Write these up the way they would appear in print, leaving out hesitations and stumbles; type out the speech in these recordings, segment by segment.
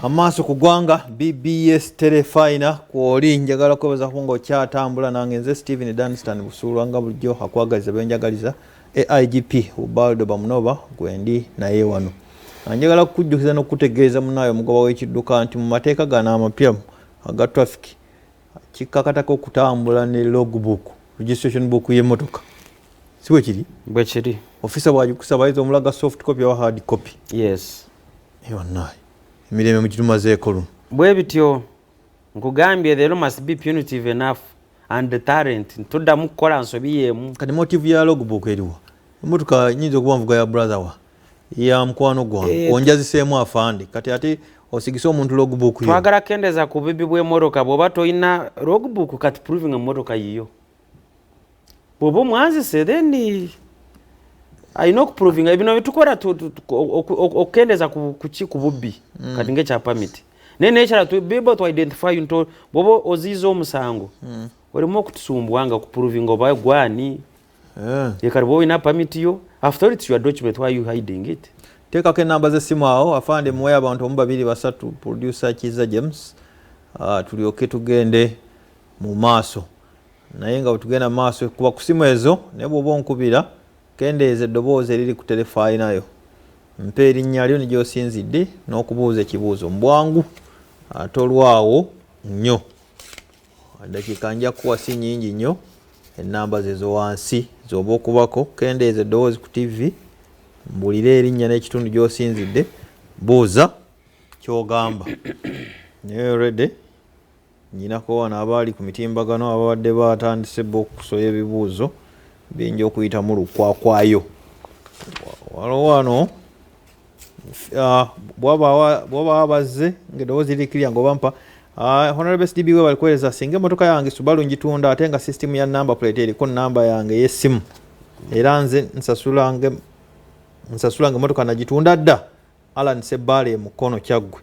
Amaaso ku ggwanga BBS Telefina kwoli njagala kwebaza kungo kyatambula nange nze Steven Dunstan busulwa nga bulijjo akwagaliza benjagaliza AIGP Ubaldo Bamunova gwendi naye wano. Njagala kujjukiza n'okutegeeza munayo omugoba w'ekidduka nti mu mateeka gano amapya aga traffic kikakatako okutambula ne logbook registration book y'emmotoka. Si bwe kiri? Bwe kiri. Ofisa bw'agikusaba ayinza omulaga soft copy oba hard copy. Yes. Ewa naye. Emirembe mu kitumazeeko luno. Bwe bityo nkugambye there must be punitive enough and deterrent tuddamu kukola nsobi yeemu. Kati motive ya logbook eriwa. Emmotoka nyinza okuba nvuga ya brother wa. Ya mkwano gwange onjaziseemu afande kati ate osigise omuntu logbook yo. Twagala kendeza ku bibi bw'emmotoka bw'oba toyina logbook kati proving emmotoka yiyo. Bw'oba omwanzise then ayina okuproving ebino bitukola okendeza ku bubbi kati ng'ekya permit. Naye ekirala to be able to identify nto bw'oba oziiza omusango olimu okutusumbwanga okuproving oba gwani. Kati bw'oba olina permit yo after all it's your document, why are you hiding it? Teekako ennamba z'essimu awo afande muwe abantu omu babiri basatu producer Kiza James tulyoke tugende mu maaso naye nga bwetugenda mu maaso kuba ku simu ezo naye bw'oba onkubira kendeeza eddoboozi eriri ku telefayinayo mpa erinnya lyo ne gy'osinzidde n'okubuuza ekibuuzo mu bwangu ate olwawo nnyo eddakiika nja kuwa si nnyingi nnyo ennamba zezo wansi z'oba okubako kendeeza eddoboozi ku TV mbulire erinnya n'ekitundu gy'osinzidde buuza ky'ogamba naye ready nyinako wano abaali ku mitimbagano ababadde batandise okusoya ebibuuzo bingi okuyitamu lukwakwayo waliwo wano bw'aba abazze ng'eddoboozi lirikirya ng'obampa Honorable SDB we balikueleza singa emmotoka yange Subaru njitunda ate nga system ya number plate eriko namba yange y'essimu era nze nsasulanga emmotoka nagitunda dda Alan Sebale mukono kyaggwe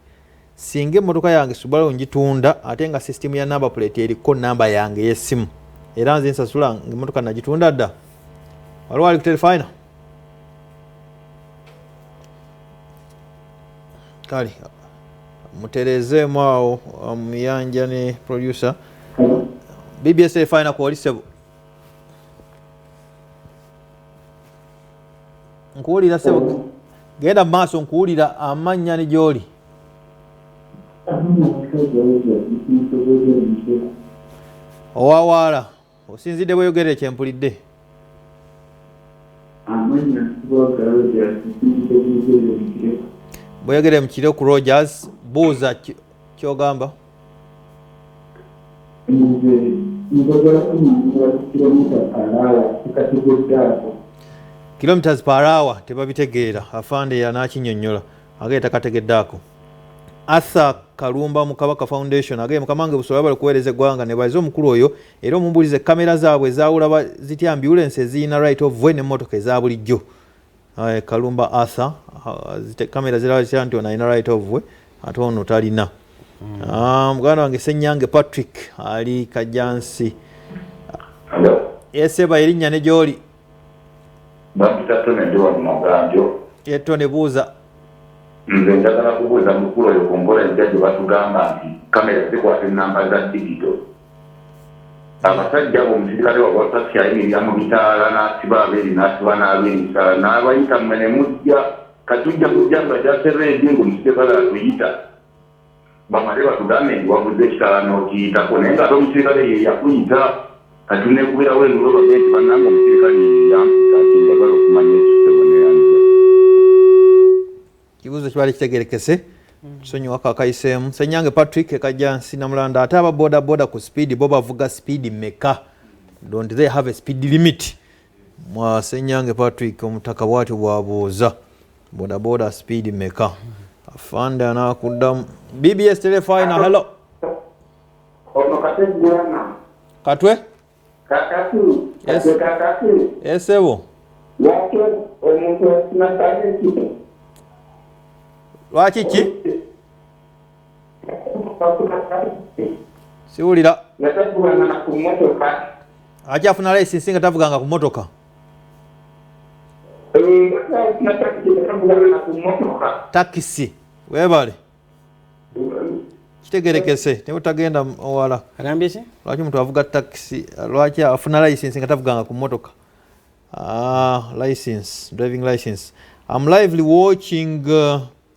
singa emmotoka yange Subaru njitunda ate nga system ya number plate eriko namba yange y'essimu era nze nsasulanga emmotoka nagitunda dda waliwo ali ku telefayina kale muterezeemu awo muyanja ne producer BBS Telefayina kwoli ssebo nkuwulira ssebo genda mu maaso nkuwulira amannya ne gy'oli owawaala osinzidde bweyogere kyempulidde bweyogere mukire ku Rogers buuza kyogamba kilometers per hour tebabitegeera afande yanakinyonnyola agee takategeddaako Arthur Kalumba mu Kabaka Foundation agee mukamange busobola bali kuweereza eggwanga ne bayize omukulu oyo era omumbulize kamera zaabwe ezaawulaba zitya ambulance eziyina right of way n'emmotoka eza bulijjo Kalumba Arthur kamera ziraba zitya nti ono alina right of way ate ono talina muganda wange Ssenyange Patrick ali Kajansi yeseba erinnya ne gy'oli Yetone buuza nze njagala kubuuza mukulu oyo ku mpola empya gye batugamba nti kamera zikwata ennamba za digito abasajja abo omusirikale wabwatasi ayimirira mu bitaala n'asiba abiri n'asiba n'abiri n'abayita mmwe ne mujja katujja kujja nga gyasereedi ng'omusirikale atuyita bamale batugambe nti wabuze ekitala n'okiyitako naye ng'ate omusirikale ye yakuyita katunekubirawo enulo bage nti bannanga omusirikale ye yampita ati njagala okumanya ekitebo neyanza kibuuzo kibali kitegerekese tusonyiwako akayiseemu Ssenyange Patrick Kajansi Namulanda ate aba boda boda ku speed bo bavuga speed meka don't they have a speed limit mwa Ssenyange Patrick omutaka bwatyo bwabuuza boda boda speed meka afande anakuddamu BBS Telefayina hello katwe esebo lwaki ki siwulira akyafuna layisinsi nga tavuganga ku mmotoka takisi webale kitegerekese tebutagenda owala agambye ki lwaki omuntu avuga taxi lwaki afuna license nga tavuganga ku mmotoka license driving license. I'm lively watching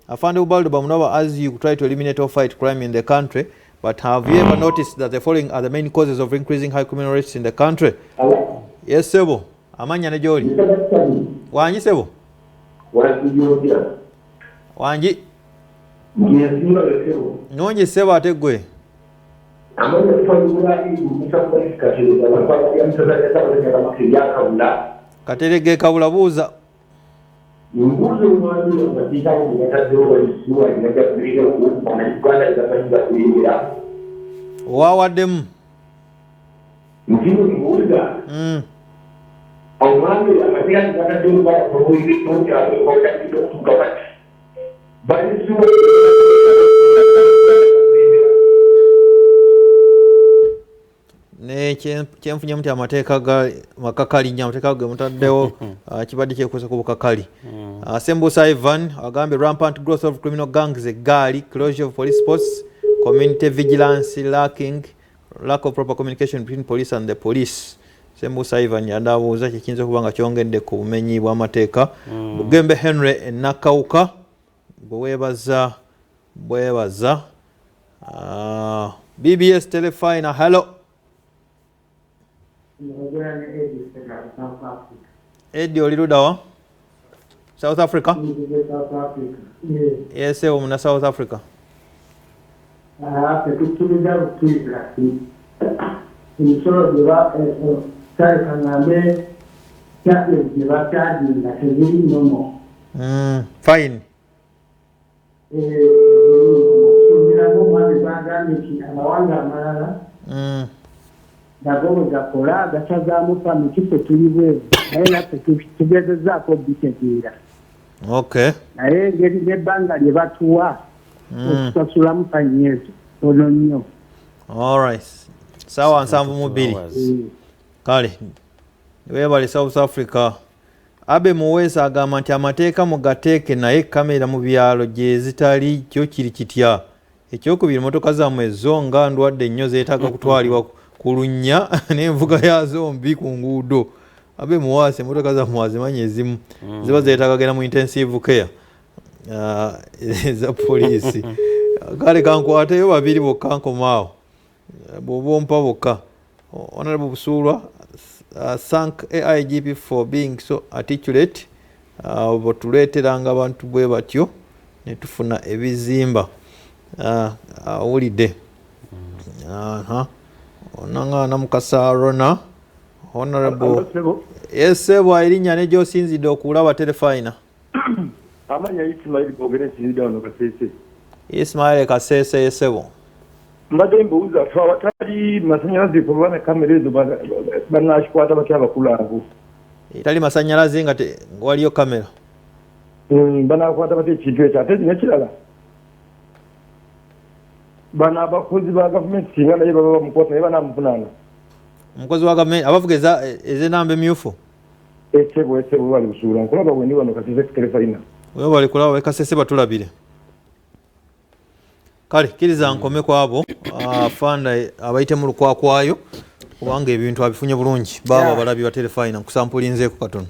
Afande Ubaldo Bamunaba as you try to eliminate or fight crime in the country, but have you ever noticed that the following are the main causes of increasing high criminal rates in the country? Yes sebo amanya ne joli wanji sebo wanji nonje sebo ate gwe Katerege kabula buuza wawaddemu ne kyenfunye muti amateeka ga makakali nnyo amateeka ge mutaddewo kibadde kyekuusa ku bukakali. Sembusa Ivan agambye rampant growth of criminal gangs egaali closure of police posts community vigilance lack of proper communication between police and the police. Sembusa Ivan yandabuuza kiyinza okuba nga kyongedde ku bumenyi bw'amateeka. Bugembe Henry Nakawuka bweweebaza BBS Telefina hello Eddie olirudawa South Africa? Yes, muna South Africa. Fine. Dagogo gakola gachazamu pa mukifo tuliwe naye nafe tugezezaako bitegeera. Okay. Naye ngeri n'ebbanga lye batuwa okusasulamu panyeezo ono nnyo. Alright. Sawa 72 kale weebale South Africa. Abe Muwesa agamba nti amateeka mugateeke naye kamera mu byalo gye zitali kyo kiri kitya. Ekyokubiri motoka zammwe zo nga ndwadde nnyo zeetaaga kutwalibwa kulunnya n'envuga yazo mbi ku nguudo. Abe Muwase motoka zammwe azimanyi ezimu ziba zeetaaga genda mu intensive care za poliisi. Kale kankwateyo babiri bokka nkomaawo bw'obompa bokka. Honorable Busulwa thank AIGP for being so articulate. Botuleeteranga abantu bwe batyo ne tufuna ebizimba awulidde. Onanga namukasa Rona Honorable Sebo erinnya ne gy'osinzidde okulaba Telefina. Amanya Ismail Bogere sinzidde ono Kasese. Ismail Kasese Sebo. Mbadde mbuuza twatali masanyalaze kubana kamera ezo banashikwata batya abakulu abo. Tali masanyalaze nga waliyo kamera. Banakwata batya ekintu ekyo ate nekirala. Bana abakozi ba gavumenti singa naye baba bamukota naye banamuvunaana. Omukozi wa gavumenti abavuga ezenamba emyufu. Esebo bali busuula nkulaba wendi wano Kasese Telefina. Wewe bali kulaba Kasese batulabire. Kale kiriza nkome kwabo afanda abayite mu lukwakwayo kubanga ebintu abifunye bulungi baba balabi wa Telefina kusampulinze ku katono.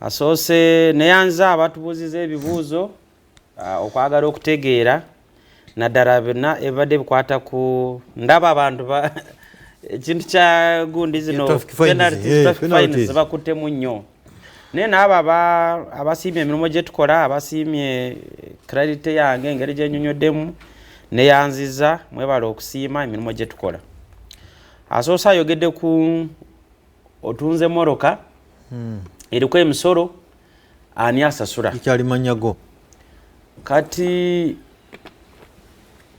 Asoose neyanza abatubuziza ebibuuzo okwagala okutegeera naddala byonna ebadde bikwata ku ndaba abantu ekintu kya gundi zino penalties bakuttemu nnyo naye naabo abasiimye emirimu gye tukola abasiimye credit yange engeri gye nnyonnyoddemu neyanziza mwebala okusiima emirimu gye tukola. Asoose ayogedde ku otunze moroka eriko emisolo ani asasula ikyali manyago kati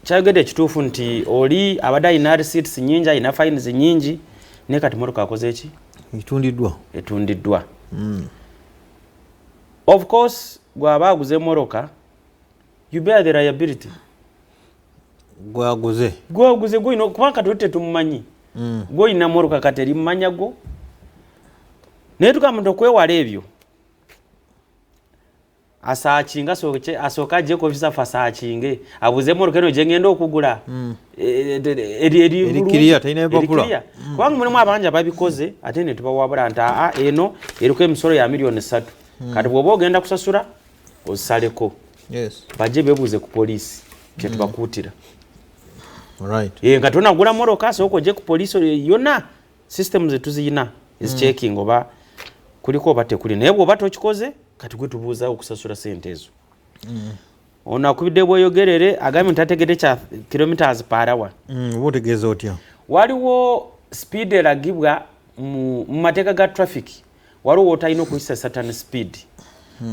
kyayogedde ekituufu nti oli abadde alina receipts nyingi alina fines nyingi naye kati moroka akoze eki etundiddwa. Of course gwaba aguze moroka you bear the liability. Gwaguze gwino kubanga tutte tumumanyi gwolina moroka kati eri mumanyago naye tukamunda okwewala ebyo asachinga asoka je ko visa fasachinge abuze motoka eno je ngendo okugula eri clear taina papula kwangu muri mwabanja babikoze ate ne tuba wabula nta eno eriko emisoro ya milioni 3 kati bwobo ogenda kusasura osaleko baje bebuze ku polisi kye tubakutira alright nga tona gula motoka soko je ku polisi yona systems etuziyina is checking oba kuliko bate kuli naye bwoba tokikoze kati gwe tubuuza okusasula sente ezo ono akubidde bweyogerere agambye ntategedde kya kilometers per hour otegeeza otya waliwo speed eragibwa mu mateeka ga traffic waliwo otalina okuyisa certain speed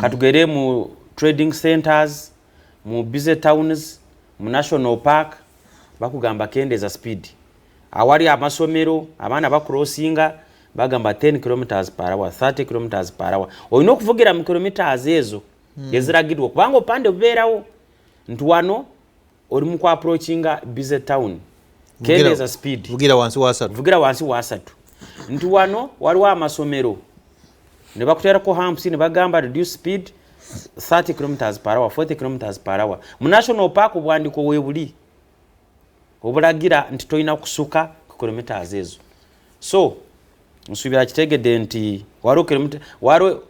katugere mu trading centers mu busy towns mu national park bakugamba kendeeza speed awali amasomero abaana bakrossinga bagamba 10 kilometers per hour 30 kilometers per hour oyina okuvugira mu kilometers ezo eziragirwa kubanga opande bubeerawo nti wano oli mu approachinga busy town kendeeza speed vugira wansi wa 3 nti wano waliwo amasomero ne bakuteerako hamps ne bagamba reduce speed 30 kilometers per hour 40 kilometers per hour mu national park obwandiko weebuli obulagira nti toyina kusuka ku kilometers ezo so nsuubira kitegedde nti waliwo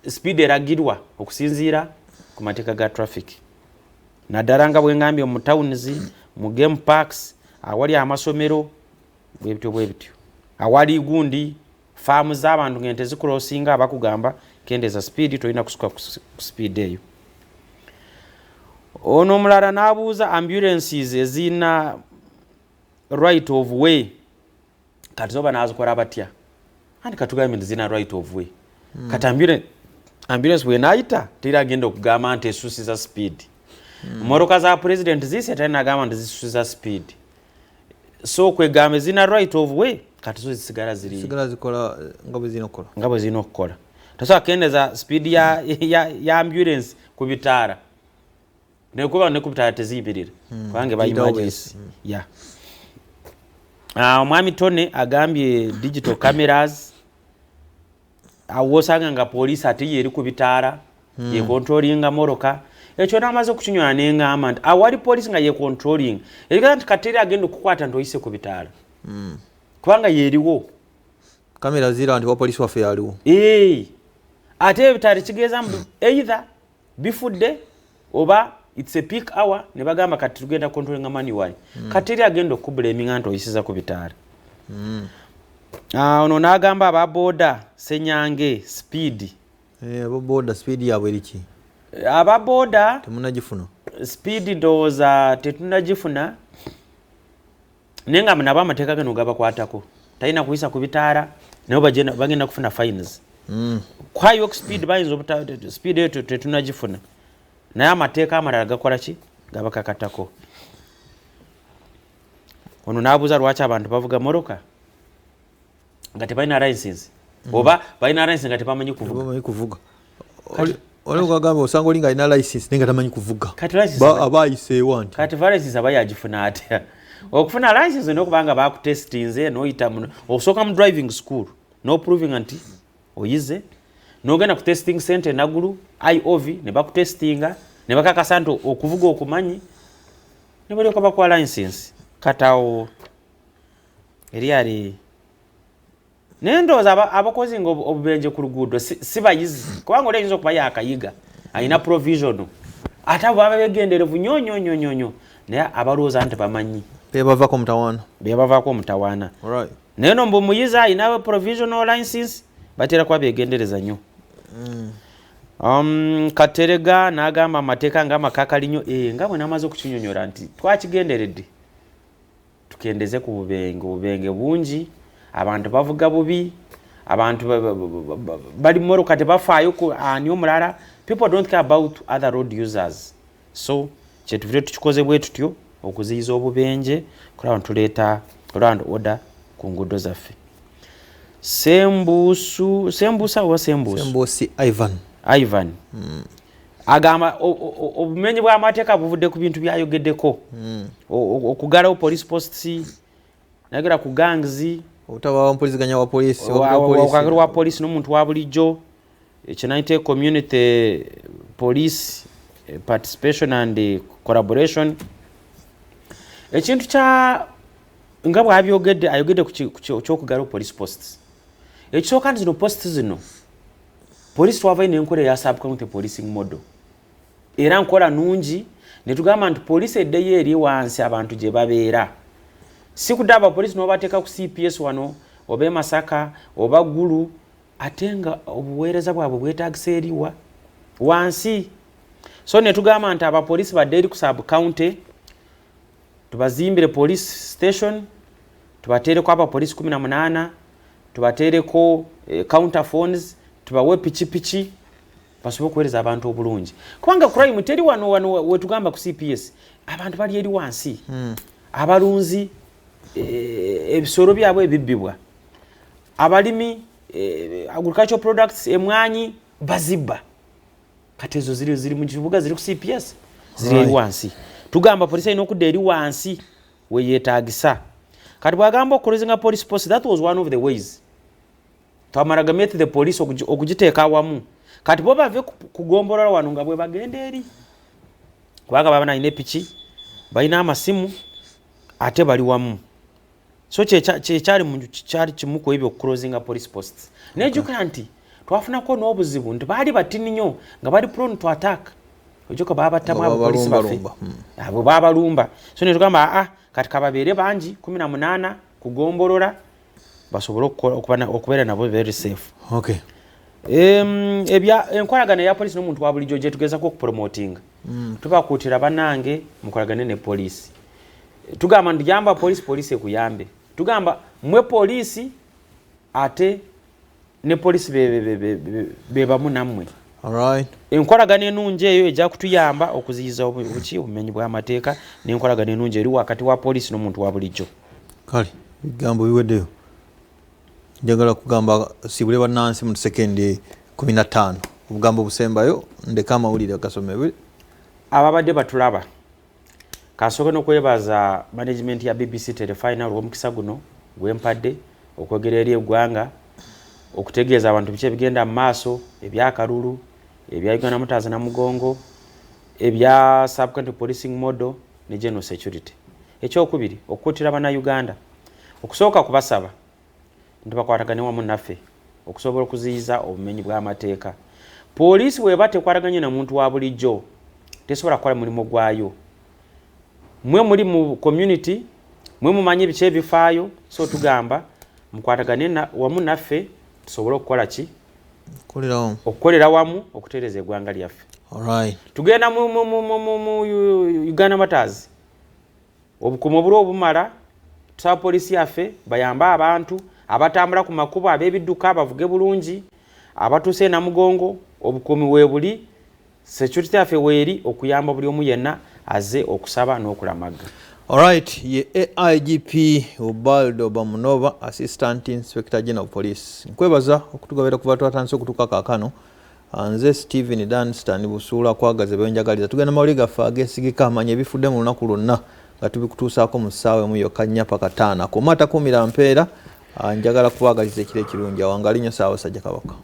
speed eragirwa okusinziira ku mateeka ga traffic naddala nga bwengambye mu towns mu game parks awali amasomero bwebityo awali gundi faamu z'abantu ng'ente zikrossinga abakugamba kendeeza speed tolina kusuka ku speed eyo ono omulala n'abuuza ambulances ezina right of way kati zoba nazikola batya andi katugambye nti zina right of way kati ambulance bwenayita teragenda okugamba nti esusiza speed mmotoka za president zise talinagamba nti zisusiza speed so kwegamba zina right of way kati zo zisigala zikola nga bwe zina okukola tasobola kendeeza speed ya ambulance ku bitaala nekuba ne ku bitaala teziyibirira kubange ba emergency omwami Tone agambye digital cameras awosanga nga police ate yeri ku bitaala ye controlling motoka ekyo namaze okukinywa n'engamba nti awali police nga ye controlling erika nti kateri agenda okukwata nti oyise ku bitaala kubanga yeriwo kamera zira nti wa police waffe yaliwo ate ebitaala kigeza either bifudde oba it's a peak hour ne bagamba kati tugenda controlling manually kateri agenda okubulaminga nti oyisiza ku bitaala ono n'agamba ababoda Senyange speed ababoda speed yabwe eriki ababoda temunagifuna speed ndowooza tetunagifuna naye nga nabo amateeka gano gabakwatako talina kuyisa ku bitaala nabo bagenda kufuna fines kwayo speed bayinza speed eyo tetunagifuna naye amateeka amalala gakola ki gabakakatako ono n'abuuza lwaki abantu bavuga motoka nga tebalina license oba balina license nga tebamanyi kuvuga oli kwagamba osanga olinga alina license naye nga tamanyi kuvuga abayiseewa nti kati license aba yagifuna atya okufuna license nokubanga bakutestinze noyita osooka mu driving school no proving nti oyize nogenda ku testing center nagulu IOV ne bakutestinga ne bakakasa nti okuvuga okumanyi ne balyoka bakuwa license katawo eriyali nendooza abakozi nga obubenje ku luguudo si bayizi kubanga oli ayinza okuba yakayiga alina provision ate abo baba begenderevu nyonyonyonyonyo naye abalowooza nti bamanyi bebavaako omutawaana naye no mbu muyizi alina provisional license batera kuba begendereza nnyo Katerega n'agamba amateeka nga amakakalinyo nga bwe namaze okukinyonyola nti twakigenderedde tukendeze ku obubenge bungi abantu bavuga bubi abantu bali motoka tebafaayo ku ani omulala people don't care about other road users so kyetuvire tukikoze bwe tutyo okuziyiza obubenje kulaba tuleeta land order ku nguudo zaffe Sembusi Ivan agamba obumenyi bw'amateeka buvudde ku bintu byayogeddeko okugalawo police posts nagera ku gangs obutabawampuliziganya wa polisi wa polisi n'omuntu wa bulijjo ekinaite community police participation and collaboration. Ekintu kya nga bw'abyogedde ayogedde ku kyokugala police posts. Ekisooka zino posts zino police twava n'enkola ya sub-county policing model. Era nkola nungi ne tugamba nti police eddeyo eri wansi abantu gye babeera. Si kudaba police n'obateeka ku CPS wano oba Masaka oba Gulu ate nga obuweereza bwabwe bwetaagisa eriwa wansi. So ne tugamba nti abapolisi badde eri ku sub-county tubazimbire police station, tubateereko abapolisi 18, tubateereko counter phones, tubawe pichi basobola okuweereza abantu obulungi. Kubanga crime teri wano wetugamba ku CPS abantu bali eri wansi. Abalunzi ebisoro byabwe ebibbibwa. Abalimi agricultural products emwanyi bazibba. Kati ezo ziri mu kibuga ziri ku CPS ziri eri wansi. Tugamba polisi ino okudda eri wansi we yeetaagisa. Kati bwagamba okulozinga police post, that was one of the ways. Twamaragamete the police okugiteeka awamu. Kati bo bave kugombolola wano nga bwe bagenda eri. Kubanga baba na piki balina amasimu ate bali wamu. So kyali kimu ku ebyo okulozinga police posts. Nejjuka nti twafunako n'obuzibu nti baali batini nnyo nga bali prone to attack. Ojoka baba tamu abapolisi bafe. Abo baba lumba. So ne tugamba kati kababeere bangi 18 kugombolola basobola okubeera nabo very safe. Okay. Enkolagana ya police n'omuntu wa bulijjo gye tugeza ku promoting. Tubakuutira banange mukolagane ne police. Tugamba ndiyamba police ekuyambe. Tugamba mwe police ate ne police bebamu nammwe. Alright. Enkolagana enungi eyo ejja kutuyamba okuziyiza obumenyi bw'amateeka n'enkolagana enungi eri wakati wa police n'omuntu wa bulijjo. Kale bigambo biweddeyo. Njagala kugamba sibule bannansi mu sekendi 15 obugambo busembayo ndeka amawulire agasomebwe ababadde batulaba. Kasooke n'okwebaza management ya BBC Telefinal olw'omukisa guno gwempadde okwogera eri eggwanga okutegeeza abantu biki ebigenda mu maaso ebyakalulu ebya Uganda Motors na Mugongo ebya sub-county policing model ne general security. Ekyokubiri okukuutira bannayuganda okusooka kubasaba nti bakwatagane wamu naffe okusobola okuziyiza obumenyi bw'amateeka. Poliisi bw'eba tekwataganye na muntu wa bulijjo tesobola kukola mulimu gwayo. Mwe muri mu community mwe mumanyi biki ebifaayo, so tugamba mukwatagane wamu naffe tusobola okukola ki okukolera wamu okutereeza eggwanga lyaffe. Alright. Tugenda mu Uganda Motors obukumu obulwa obumala tusaba poliisi yaffe bayamba abantu abatambula ku makubo ab'ebidduka bavuge bulungi abatuuse na Mugongo obukuumi weebuli security yaffe weeri okuyamba buli omu yenna aze okusaba n'okulamaga. Alright, ye AIGP Ubaldo Bamunova, Assistant Inspector General Police. Nkwebaza okutugabira kuva twatandise okutuuka kaakano. Nze Steven Danstan Busuula kwagaze benjagaliza. Tugenda mawulire gaffe ageesigika amanya ebifudde mu lunaku lwonna nga tubikutuusaako mu ssaawa emu yokka 4 paka 5. Komata kumira mpeera njagala kubagaliza ekiro ekirungi awangalinyo Ssaabasajja Kabaka.